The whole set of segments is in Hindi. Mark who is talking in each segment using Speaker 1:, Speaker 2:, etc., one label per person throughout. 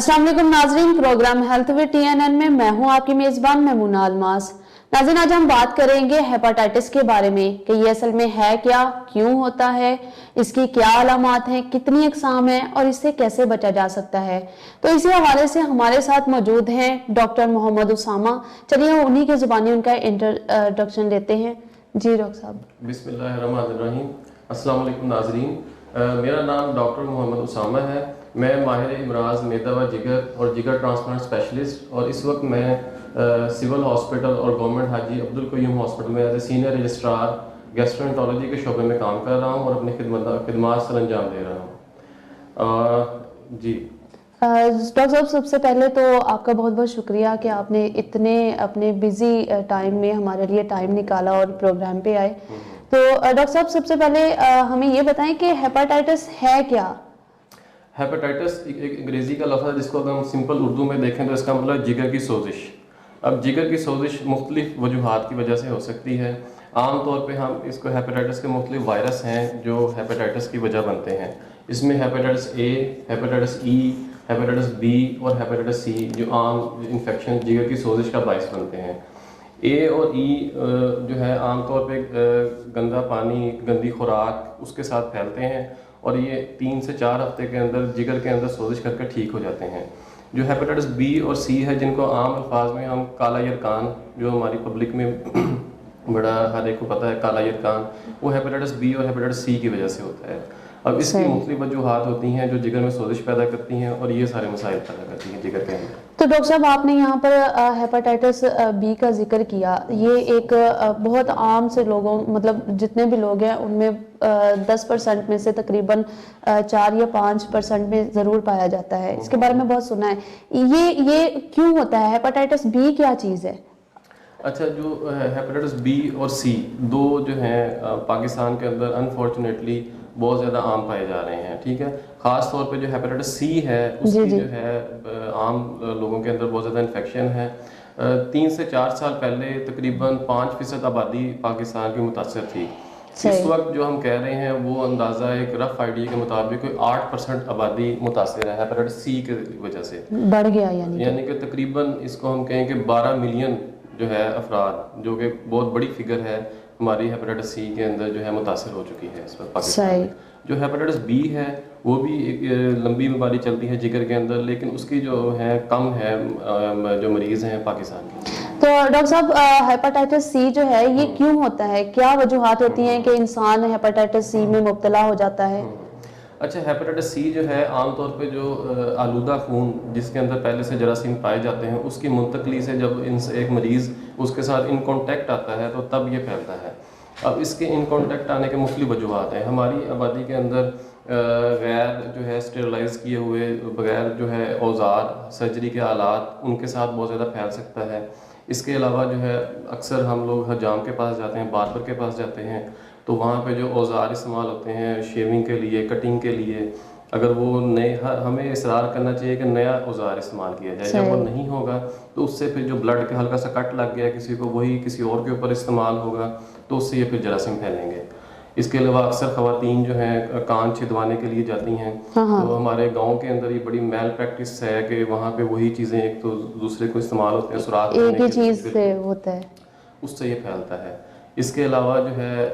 Speaker 1: अस्सलाम वालेकुम नाजरीन, प्रोग्राम हेल्थ विद TNN में मैं हूं आपकी मेजबान मैमुना अलमास। नाज़रीन, आज हम बात करेंगे हेपेटाइटिस के बारे में कि ये असल में है क्या, क्यों होता है, इसकी क्या अलामात हैं, कितनी अक़साम है और इससे कैसे बचा जा सकता है। तो इसी हवाले से हमारे साथ मौजूद हैं डॉक्टर मोहम्मद उसामा। चलिए उन्हीं की ज़ुबानी उनका इंट्रोडक्शन लेते हैं। जी डॉक्टर साहब।
Speaker 2: बिस्मिल्लाहिर्रहमानिर्रहीम। अस्सलाम वालेकुम नाजरीन, मेरा नाम डॉक्टर मोहम्मद उसामा है। मैं माहिर इमराज मैदा व जिगर और जिगर ट्रांसप्लांट स्पेशलिस्ट और इस वक्त मैं सिविल हॉस्पिटल और गवर्नमेंट हाजी अब्दुल कयूम हॉस्पिटल में as a senior registrar gastroenterology के शोबे में काम कर रहा हूँ और अपनी खिदमत सर अंजाम दे रहा हूँ। जी
Speaker 1: डॉक्टर साहब, सबसे पहले तो आपका बहुत बहुत शुक्रिया कि आपने इतने अपने बिजी टाइम में हमारे लिए टाइम निकाला और प्रोग्राम पे आए। तो डॉक्टर साहब, सबसे पहले हमें ये बताएं कि हेपेटाइटिस है क्या।
Speaker 2: हेपेटाइटिस एक अंग्रेज़ी का लफ्ज़ है जिसको अगर हम सिंपल उर्दू में देखें तो इसका मतलब जिगर की सोजिश। अब जिगर की सोजिश मुख्तलिफ वजूहात की वजह से हो सकती है। आम तौर पे हम इसको हेपेटाइटिस के मुख्तलिफ वायरस हैं जो हेपेटाइटिस की वजह बनते हैं। इसमें hepatitis A, hepatitis E, hepatitis B और हेपेटाइटिस सी जो आम इन्फेक्शन जिगर की सोजिश का बायस बनते हैं। ए और ई जो है आम तौर पे गंदा पानी, गंदी खुराक उसके साथ फैलते हैं और ये 3 से 4 हफ्ते के अंदर जिगर के अंदर सोजिश करके ठीक हो जाते हैं। जो हेपेटाइटिस बी और सी है, जिनको आम अल्फाज में हम काला यरकान, जो हमारी पब्लिक में बड़ा हर एक को पता है काला यरकान, वो हेपेटाइटिस बी और हेपेटाइटिस सी की वजह से होता है। अब इसकी मुख्तलिफ वजूहात होती हैं जो जिगर में सोजिश पैदा करती हैं और ये सारे मसाइल पैदा करती हैं जिगर के अंदर।
Speaker 1: तो डॉक्टर साहब, आपने यहाँ पर हेपेटाइटिस बी का जिक्र किया। ये एक बहुत आम से लोगों, मतलब जितने भी लोग हैं उनमें 10% में से तकरीबन 4 या 5% में ज़रूर पाया जाता है। इसके बारे में बहुत सुना है। ये क्यों होता है? हेपेटाइटिस बी क्या चीज़ है?
Speaker 2: अच्छा, जो हेपेटाइटिस बी और सी दो जो हैं पाकिस्तान के अंदर अनफॉर्चुनेटली बहुत ज़्यादा आम पाए जा रहे हैं। ठीक है, ख़ास तौर पे जो हेपेटाइटिस सी है उसकी जो है आम लोगों के अंदर बहुत ज़्यादा इन्फेक्शन है। 3 से 4 साल पहले तकरीबन 5% आबादी पाकिस्तान की मुतासर थी। इस वक्त जो हम कह रहे हैं वो अंदाज़ा एक रफ आइडिया के मुताबिक 8% आबादी मुतासर है हेपेटाइटिस सी की वजह से
Speaker 1: बढ़ गया।
Speaker 2: यानी कि तकरीबन इसको हम कहें कि 12 मिलियन जो है अफराद, जो कि बहुत बड़ी फिगर है, हमारी हेपेटाइटिस सी के अंदर जो है मुतासर हो चुकी है इस वक्त पाकिस्तान में। जो हेपेटाइटिस बी है वो भी एक लंबी बीमारी चलती है जिगर के अंदर, लेकिन उसकी जो है कम है जो मरीज़ हैं पाकिस्तान के।
Speaker 1: तो डॉक्टर साहब, हेपेटाइटिस सी जो है ये क्यों होता है? क्या वजूहात होती हैं कि इंसान हेपेटाइटिस सी में मुब्तला हो जाता है?
Speaker 2: अच्छा, हेपेटाइटिस सी जो है आमतौर पे जो आलूदा खून जिसके अंदर पहले से जरासीम पाए जाते हैं उसकी मुंतकली से जब इनसे एक मरीज़ उसके साथ इन कॉन्टैक्ट आता है तो तब ये फैलता है। अब इसके इन कॉन्टैक्ट आने के मुख्तलिफ वजूहात हैं। हमारी आबादी के अंदर गैर जो है स्टेरलाइज किए हुए बगैर जो है औज़ार, सर्जरी के आलात उनके साथ बहुत ज़्यादा फैल सकता है। इसके अलावा जो है अक्सर हम लोग हजाम के पास जाते हैं, बार्बर के पास जाते हैं, तो वहाँ पे जो औज़ार इस्तेमाल होते हैं शेविंग के लिए, कटिंग के लिए, अगर वो नए, हमें इसरार करना चाहिए कि नया औज़ार इस्तेमाल किया जाए। जब वो नहीं होगा तो उससे फिर जो ब्लड के हल्का सा कट लग गया किसी को, वही किसी और के ऊपर इस्तेमाल होगा तो उससे ये फिर जरासीम फैलेंगे। इसके अलावा अक्सर ख़वातीन जो हैं कान छिदवाने के लिए जाती हैं, तो हमारे गांव के अंदर ये बड़ी मैल प्रैक्टिस है कि वहाँ पे वही चीज़ें एक तो दूसरे को इस्तेमाल होते हैं, सुराख
Speaker 1: एक ही चीज़ से होता है,
Speaker 2: उससे ये फैलता है। इसके अलावा जो है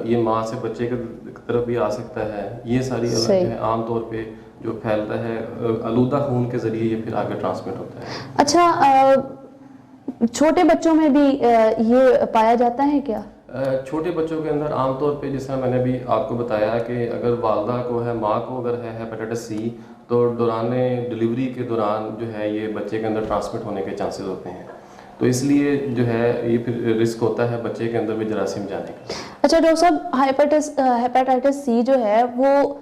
Speaker 2: ये माँ से बच्चे की तरफ भी आ सकता है। ये सारी जो है आम तौर पे जो फैलता है आलूदा खून के ज़रिए ये फिर आगे ट्रांसमिट होता है।
Speaker 1: अच्छा, छोटे बच्चों में भी ये पाया जाता है क्या?
Speaker 2: छोटे बच्चों के अंदर आमतौर पे जैसा मैंने भी आपको बताया कि अगर वालदा को है, माँ को अगर है हेपेटाइटिस सी, तो दौरान डिलीवरी के दौरान जो है ये बच्चे के अंदर ट्रांसमिट होने के चांसेस होते हैं। तो इसलिए जो है ये फिर रिस्क होता है बच्चे के अंदर भी जरासीम जाने का।
Speaker 1: अच्छा डॉक्टर साहब, हेपेटाइटिस सी जो है वो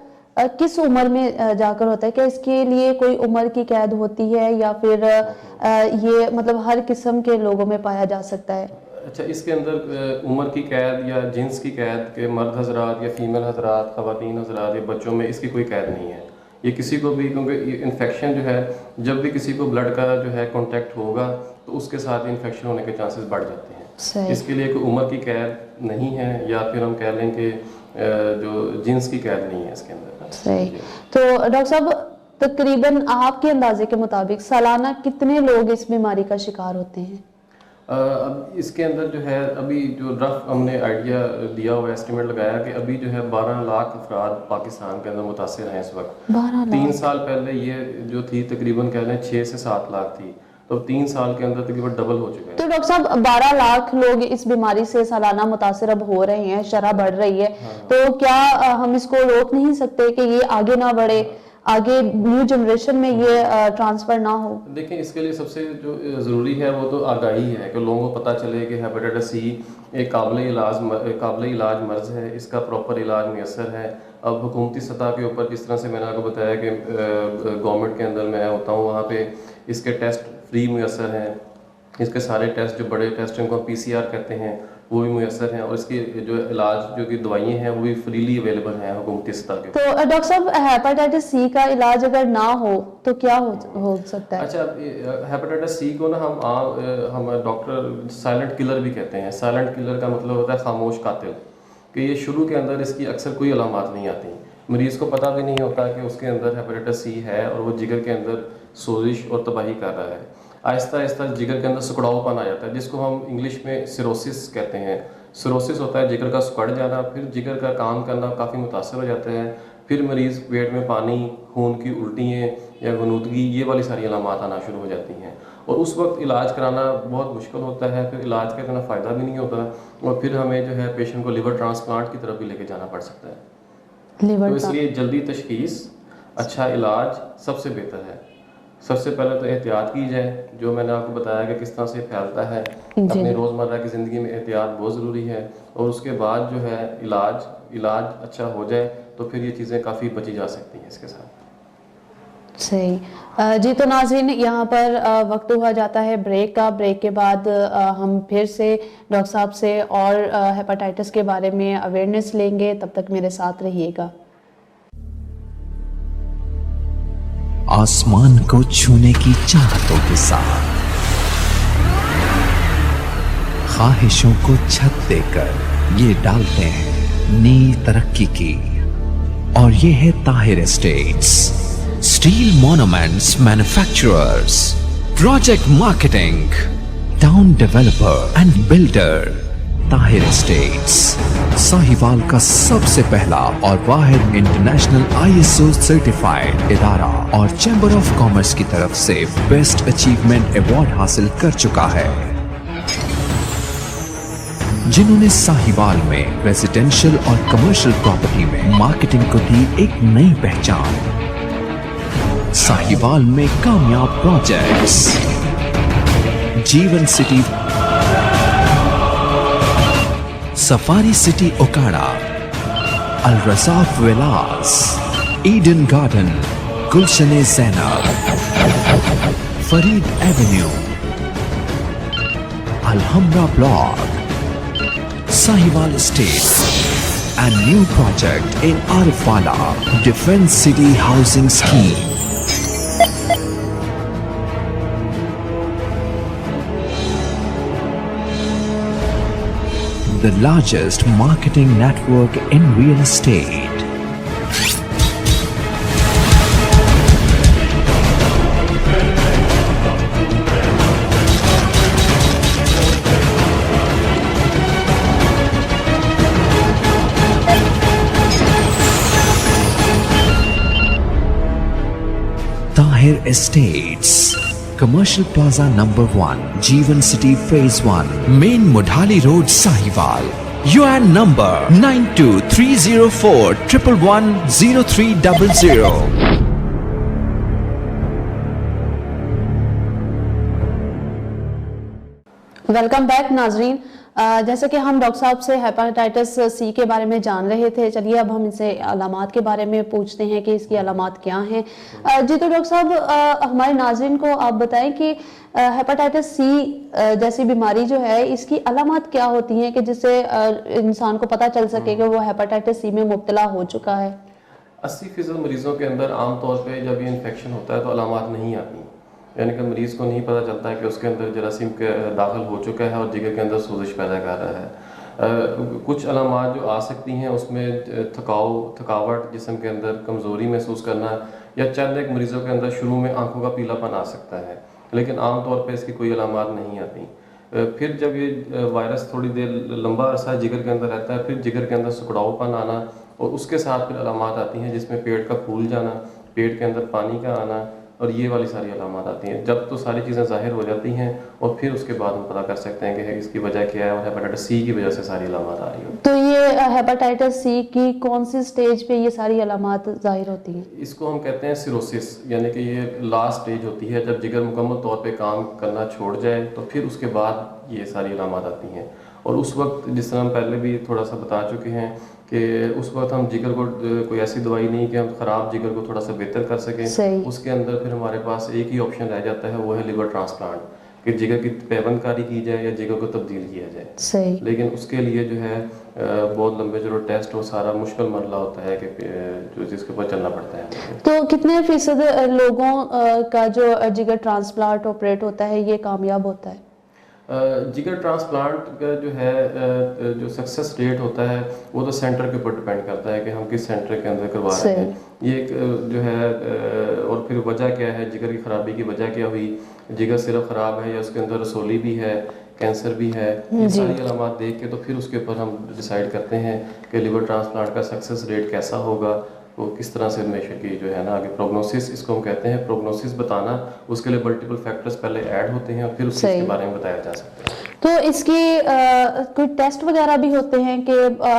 Speaker 1: किस उम्र में जाकर होता है? क्या इसके लिए कोई उम्र की कैद होती है या फिर ये मतलब हर किस्म के लोगों में पाया जा सकता है?
Speaker 2: अच्छा, इसके अंदर उम्र की कैद या जिन्स की कैद के मर्द हजरात या फीमेल हजरात, ख़वातीन हजरात या बच्चों में इसकी कोई कैद नहीं है। ये किसी को भी, क्योंकि इन्फेक्शन जो है जब भी किसी को ब्लड का जो है कांटेक्ट होगा तो उसके साथ इन्फेक्शन होने के चांसेस बढ़ जाते हैं। इसके लिए कोई उम्र की कैद नहीं है या फिर हम कह लें कि जो जिन्स की कैद नहीं है इसके अंदर।
Speaker 1: सही। तो डॉक्टर साहब, तकरीबन आपके अंदाजे के मुताबिक सालाना कितने लोग इस बीमारी का शिकार होते हैं?
Speaker 2: अब इसके अंदर जो है अभी जो रफ हमने आइडिया दिया हुआ एस्टिमेट लगाया कि अभी जो है 12 लाख अफराद पाकिस्तान के अंदर मुतासिर हैं इस वक्त।
Speaker 1: 12
Speaker 2: 3
Speaker 1: लाख।
Speaker 2: साल पहले ये जो थी तकरीबन कह लें 6 से 7 लाख थी, तो 3 साल के अंदर तकरीबन डबल हो चुका है।
Speaker 1: तो डॉक्टर साहब 12 लाख लोग इस बीमारी से सालाना मुतासिर अब हो रहे हैं, शरह बढ़ रही है।
Speaker 2: हाँ।
Speaker 1: तो क्या हम इसको रोक नहीं सकते कि ये आगे ना बढ़े, आगे न्यू जनरेशन में ये ट्रांसफर ना हो?
Speaker 2: देखिए, इसके लिए सबसे जो ज़रूरी है वो तो आगाही है कि लोगों को पता चले कि हेपेटाइटिस सी एक काबिल इलाज मर्ज़ है, इसका प्रॉपर इलाज मैसर है। अब हुकूमती सतह के ऊपर जिस तरह से मैंने आपको बताया कि गवर्नमेंट के अंदर मैं होता हूँ, वहाँ पे इसके टेस्ट फ्री मैसर हैं। इसके सारे टेस्ट जो बड़े टेस्ट हैं उनको PCR कहते हैं, वो भी मैसर हैं, और इसकी जो इलाज जो कि दवाइयाँ हैं वो भी फ्रीली अवेलेबल हैं हुकूमती सतह के।
Speaker 1: तो डॉक्टर साहब हेपेटाइटिस सी का इलाज अगर ना हो तो क्या हो सकता है?
Speaker 2: अच्छा, हेपेटाइटिस सी को ना हम डॉक्टर साइलेंट किलर भी कहते हैं। साइलेंट किलर का मतलब होता है खामोश कातिल, कि ये शुरू के अंदर इसकी अक्सर कोई अलामात नहीं आती, मरीज़ को पता भी नहीं होता कि उसके अंदर हेपेटाइटिस सी है, और वो जिगर के अंदर सोजिश और तबाही कर रहा है। आहिस्ता आहिस्ता जिगर के अंदर सिकुड़ावपन आ जाता है, जिसको हम इंग्लिश में सिरोसिस कहते हैं। सिरोसिस होता है जिगर का सिकुड़ जाना, फिर जिगर का काम करना काफ़ी मुतासर हो जाता है, फिर मरीज़ पेट में पानी, खून की उल्टियाँ या गनूदगी, ये वाली सारी अलामात आना शुरू हो जाती हैं, और उस वक्त इलाज कराना बहुत मुश्किल होता है। फिर इलाज का इतना फ़ायदा भी नहीं होता, और फिर हमें जो है पेशेंट को लिवर ट्रांसप्लांट की तरफ भी लेके जाना पड़ सकता है। तो इसलिए जल्दी तशखीस, अच्छा इलाज सबसे बेहतर है। सबसे पहले तो एहतियात की जाए, जो मैंने आपको बताया कि किस तरह से फैलता है। अपने रोज़मर्रा की ज़िंदगी में एहतियात बहुत ज़रूरी है, और उसके बाद जो है इलाज अच्छा हो जाए तो फिर ये चीज़ें काफ़ी बची जा सकती हैं इसके साथ।
Speaker 1: सही जी। तो नाज़रीन, यहाँ पर वक्त हुआ जाता है ब्रेक का। ब्रेक के बाद हम फिर से डॉक्टर साहब से और हेपेटाइटिस के बारे में अवेयरनेस लेंगे। तब तक मेरे साथ रहिएगा।
Speaker 3: आसमान को छूने की चाहतों के साथ ख्वाहिशों को छत देकर ये डालते हैं नींव तरक्की की, और ये है Tahir estates, steel monuments manufacturers, project marketing, town developer and builder. Tahir estates Sahiwal का सबसे पहला और वाहिद इंटरनेशनल ISO सर्टिफाइड इदारा और चैम्बर ऑफ कॉमर्स की तरफ से बेस्ट अचीवमेंट अवार्ड हासिल कर चुका है, जिन्होंने साहिवाल में रेजिडेंशियल और कमर्शियल प्रॉपर्टी में मार्केटिंग को दी एक नई पहचान। साहिवाल में कामयाब projects, Jeevan city, safari city Okara, Al Razzaq villas, Eden Garden, Gulshan Zainab, Fareed avenue, Alhamra block, Sahiwal estate and new project in Arifwala Defence City Housing Scheme. The largest marketing network in real estate. Tahir Estates, Commercial Plaza number 1, Jeevan City Phase 1, Main Mudhali Road, Sahiwal. UN number 923041110300.
Speaker 1: Welcome back नाजरीन। जैसे कि हम डॉक्टर साहब से हेपेटाइटिस सी के बारे में जान रहे थे, चलिए अब हम इनसे अलामात के बारे में पूछते हैं कि इसकी अलामात क्या हैं। जी तो डॉक्टर साहब, हमारे नाजरीन को आप बताएं कि हेपेटाइटिस सी जैसी बीमारी जो है, इसकी अलामात क्या होती हैं कि जिससे इंसान को पता चल सके कि वो हेपेटाइटिस सी में मुब्तला हो चुका है?
Speaker 2: 80% मरीजों के अंदर आमतौर पर जब ये इन्फेक्शन होता है तो अलामात नहीं आती, यानी कि मरीज़ को नहीं पता चलता है कि उसके अंदर जरासीम के दाखिल हो चुका है और जिगर के अंदर सोजिश पैदा कर रहा है। कुछ अलामात जो आ सकती हैं उसमें थकावट, जिस्म के अंदर कमज़ोरी महसूस करना, या चंद एक मरीज़ों के अंदर शुरू में आंखों का पीलापन आ सकता है, लेकिन आमतौर पर इसकी कोई अलामात नहीं आती। फिर जब ये वायरस थोड़ी देर लंबा अरसा जिगर के अंदर रहता है, फिर जिगर के अंदर सुखड़ाऊपन आना और उसके साथ फिर अलामात आती हैं जिसमें पेट का फूल जाना, पेट के अंदर पानी का आना और ये वाली सारी अलामात आती हैं। जब तो सारी चीज़ें ज़ाहिर हो जाती हैं और फिर उसके बाद हम पता कर सकते हैं कि इसकी वजह क्या है और हेपेटाइटिस सी की वजह से सारी अलामात आ रही हो।
Speaker 1: तो ये हेपेटाइटिस सी की कौन सी स्टेज पे ये सारी अलामात जाहिर होती हैं?
Speaker 2: इसको हम कहते हैं सिरोसिस, यानी कि ये लास्ट स्टेज होती है जब जिगर मुकम्मल तौर पे काम करना छोड़ जाए तो फिर उसके बाद ये सारी अलामात आती हैं। और उस वक्त जिस तरह हम पहले भी थोड़ा सा बता चुके हैं कि उस वक्त हम जिगर को कोई ऐसी दवाई नहीं कि हम ख़राब जिगर को थोड़ा सा बेहतर कर सकें। उसके अंदर फिर हमारे पास एक ही ऑप्शन रह जाता है, वो है लिवर ट्रांसप्लांट, कि जिगर की पैबंदकारी की जाए या जिगर को तब्दील किया जाए।
Speaker 1: सही।
Speaker 2: लेकिन उसके लिए जो है बहुत लंबे जो टेस्ट हो, सारा मुश्किल मरला होता है कि जो जिसके ऊपर चलना पड़ता है।
Speaker 1: तो कितने फीसद लोगों का जो जिगर ट्रांसप्लांट ऑपरेट होता है ये कामयाब होता है?
Speaker 2: जिगर ट्रांसप्लांट का जो है जो सक्सेस रेट होता है वो तो सेंटर के ऊपर डिपेंड करता है कि हम किस सेंटर के अंदर करवा रहे हैं। ये जो है और फिर वजह क्या है, जिगर की खराबी की वजह क्या हुई, जिगर सिर्फ ख़राब है या उसके अंदर रसोली भी है, कैंसर भी है, ये सारी अलामात देख के तो फिर उसके ऊपर हम डिसाइड करते हैं कि लिवर ट्रांसप्लांट का सक्सेस रेट कैसा होगा, वो किस तरह से हमेशा की जो है ना आगे प्रोग्नोसिस, इसको हम कहते हैं प्रोग्नोसिस बताना। उसके लिए मल्टीपल फैक्टर्स पहले ऐड होते हैं और फिर उसके बारे में बताया जा सकता है।
Speaker 1: तो इसकी कोई टेस्ट वगैरह भी होते हैं कि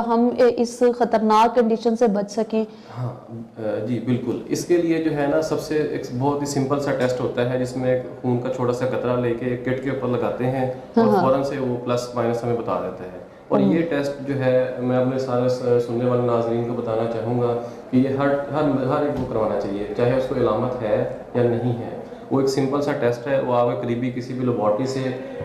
Speaker 1: हम इस खतरनाक कंडीशन से बच सकें?
Speaker 2: हाँ जी बिल्कुल। इसके लिए जो है ना सबसे एक बहुत ही सिंपल सा टेस्ट होता है जिसमें खून का छोटा सा कतरा लेके एक किट के ऊपर लगाते हैं और फौरन से वो प्लस माइनस हमें बता देता है। और ये टेस्ट जो है मैं अपने सारे सुनने वाले नाज़रीन को बताना चाहूँगा कि ये हर एक को करवाना चाहिए, चाहे उसको इलामत है या नहीं है। वो एक सिंपल सा टेस्ट है, वो आप करीबी किसी भी लेबॉर्ट्री से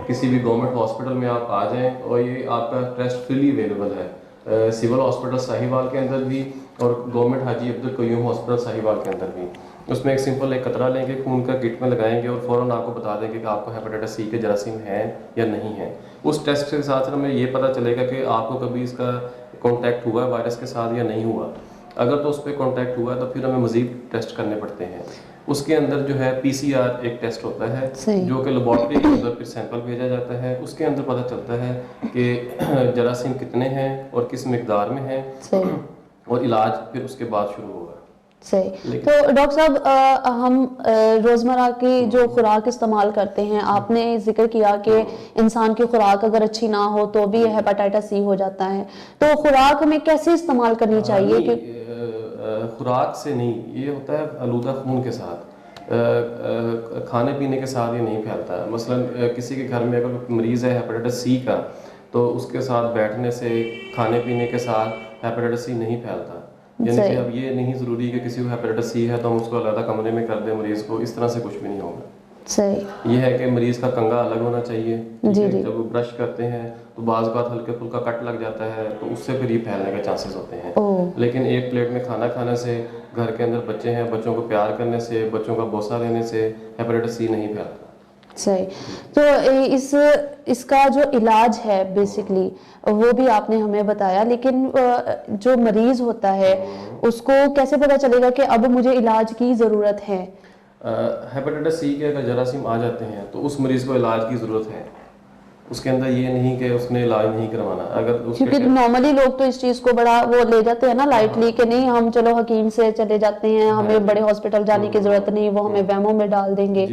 Speaker 2: किसी भी गवर्नमेंट हॉस्पिटल में आप आ जाएं और ये आपका टेस्ट फ्रीली अवेलेबल है, सिविल हॉस्पिटल साहिवाल के अंदर भी और गवर्नमेंट हाजी अब्दुल कयूम हॉस्पिटल साहिवाल के अंदर भी। उसमें एक सिंपल एक कतरा लेंगे, खून का किट में लगाएंगे और फ़ौरन आपको बता देंगे कि आपको हेपेटाइटिस सी के जरासीम हैं या नहीं है। उस टेस्ट के साथ हमें ये पता चलेगा कि आपको कभी इसका कांटेक्ट हुआ है वायरस के साथ या नहीं हुआ। अगर तो उस पर कांटेक्ट हुआ तो फिर हमें मज़ीद टेस्ट करने पड़ते हैं। उसके अंदर जो है PCR एक टेस्ट होता है जो कि लेबॉर्ट्री के अंदर फिर सैंपल भेजा जाता है। उसके अंदर पता चलता है कि जरासीम कितने हैं और किस मिकदार में हैं और इलाज फिर उसके बाद शुरू होगा।
Speaker 1: सही। तो डॉक्टर साहब हम रोज़मर्रा की जो खुराक इस्तेमाल करते हैं, आपने जिक्र किया कि इंसान की खुराक अगर अच्छी ना हो तो भी हेपेटाइटिस सी हो जाता है, तो खुराक हमें कैसे इस्तेमाल करनी चाहिए? कि
Speaker 2: खुराक से नहीं, ये होता है आलूदा खून के साथ, खाने पीने के साथ ये नहीं फैलता। मसलन किसी के घर में अगर मरीज़ है हेपेटाइटिस सी का तो उसके साथ बैठने से, खाने पीने के साथ हेपेटाइटिस सी नहीं फैलता। यानी कि अब ये नहीं ज़रूरी कि किसी को हेपेटाइटिस सी है तो हम उसको अलग कमरे में कर दें मरीज़ को, इस तरह से कुछ भी नहीं होगा।
Speaker 1: सही।
Speaker 2: ये है कि मरीज़ का कंगा अलग होना चाहिए। जब वो ब्रश करते हैं तो बाज़ बात हल्के फुल्का कट लग जाता है तो उससे फिर ये फैलने के चांसेस होते हैं। लेकिन एक प्लेट में खाना खाने से, घर के अंदर बच्चे हैं, बच्चों को प्यार करने से, बच्चों का बोसा लेने से हेपेटाइटिस सी नहीं फैलता।
Speaker 1: सही। तो इसका जो इलाज है बेसिकली वो भी आपने हमें बताया, लेकिन जो मरीज होता है उसको कैसे पता चलेगा कि अब मुझे इलाज की ज़रूरत है?
Speaker 2: हेपेटाइटिस सी के अगर जरासीम आ जाते हैं तो उस मरीज़ को इलाज की ज़रूरत है। उसके अंदर ये नहीं कि उसने इलाज नहीं करवाना। अगर
Speaker 1: क्योंकि नॉर्मली लोग तो इस चीज़ को बड़ा वो ले जाते हैं ना लाइटली कि नहीं हम चलो हकीम से चले जाते हैं, हमें बड़े हॉस्पिटल जाने की ज़रूरत नहीं, वो हमें वहमों में डाल देंगे।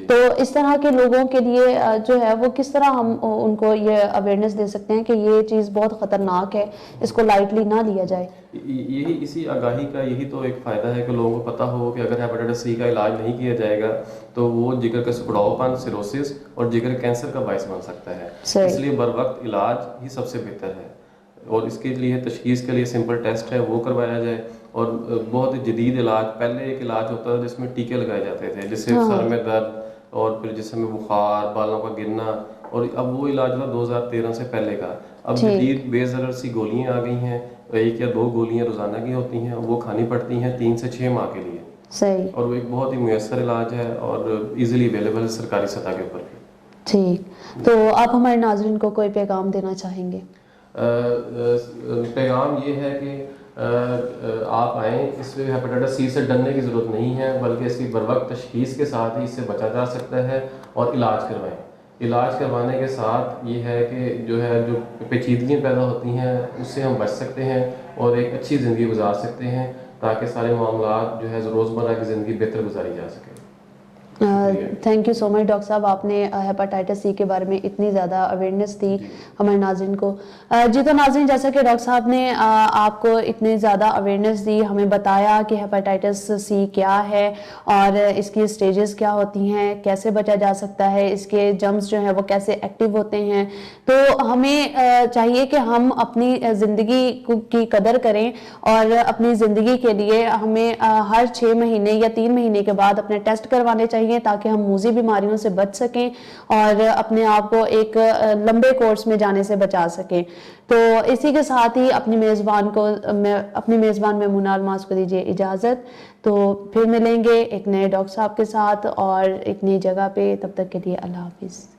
Speaker 1: तो इस तरह के लोगों के लिए जो है वो किस तरह हम उनको ये अवेयरनेस दे सकते हैं कि ये चीज़ बहुत ख़तरनाक है, इसको लाइटली ना लिया जाए?
Speaker 2: यही इसी आगाही का यही तो एक फ़ायदा है कि लोगों को पता हो कि अगर हेपेटाइटिस सी का इलाज नहीं किया जाएगा तो वो जिगर का सिकुड़ाऊपन, सिरोसिस और जिगर कैंसर का बायस बन सकता है। इसलिए बर वक्त इलाज ही सबसे बेहतर है और इसके लिए तशखीस के लिए सिंपल टेस्ट है वो करवाया जाए। और बहुत ही जदीद इलाज, पहले एक इलाज होता था जिसमें टीके लगाए जाते थे जिससे सर में दर्द और फिर जिसमें बुखार, बालों का गिरना, और अब वो इलाज था 2013 से पहले का। अब जदीद बेज़रर सी गोलियां आ गई हैं, 1 या 2 गोलियां रोज़ाना की होती हैं, वो खानी पड़ती हैं 3 से 6 माह के लिए।
Speaker 1: सही।
Speaker 2: और वो एक बहुत ही मुयस्सर इलाज है और इजीली अवेलेबल है सरकारी सतह के ऊपर भी।
Speaker 1: ठीक, तो आप हमारे नाज़रीन को कोई पैगाम देना चाहेंगे?
Speaker 2: पैगाम ये है कि आप आएँ। इससे हेपेटाइटिस सी से डरने की ज़रूरत नहीं है, बल्कि इसकी बरवक्त तशख़ीस के साथ ही इससे बचा जा सकता है और इलाज करवाएँ। इलाज करवाने के साथ ये है कि जो पेचीदगियाँ पैदा होती हैं उससे हम बच सकते हैं और एक अच्छी ज़िंदगी गुजार सकते हैं, ताकि सारे मामलात जो है रोज़मर्रा की ज़िंदगी बेहतर गुजारी जा सके।
Speaker 1: Thank you so much doctor साहब, आपने हेपेटाइटिस सी के बारे में इतनी ज़्यादा अवेयरनेस दी हमारे नाज़रीन को। जी तो नाज़रीन, जैसा कि डॉक्टर साहब ने आपको इतनी ज़्यादा अवेयरनेस दी, हमें बताया कि हेपेटाइटिस सी क्या है और इसकी स्टेजेस क्या होती हैं, कैसे बचा जा सकता है, इसके जर्म्स जो हैं वो कैसे एक्टिव होते हैं। तो हमें चाहिए कि हम अपनी ज़िंदगी की कदर करें और अपनी ज़िंदगी के लिए हमें हर 6 महीने या 3 महीने के बाद अपने टेस्ट करवाने चाहिए, ताकि हम मूज़ी बीमारियों से बच सकें और अपने आप को एक लंबे कोर्स में जाने से बचा सकें। तो इसी के साथ ही अपनी मेज़बान मेमूना अलमास को दीजिए इजाज़त। तो फिर मिलेंगे एक नए डॉक्टर साहब के साथ और एक नई जगह पे। तब तक के लिए अल्लाह हाफिज़।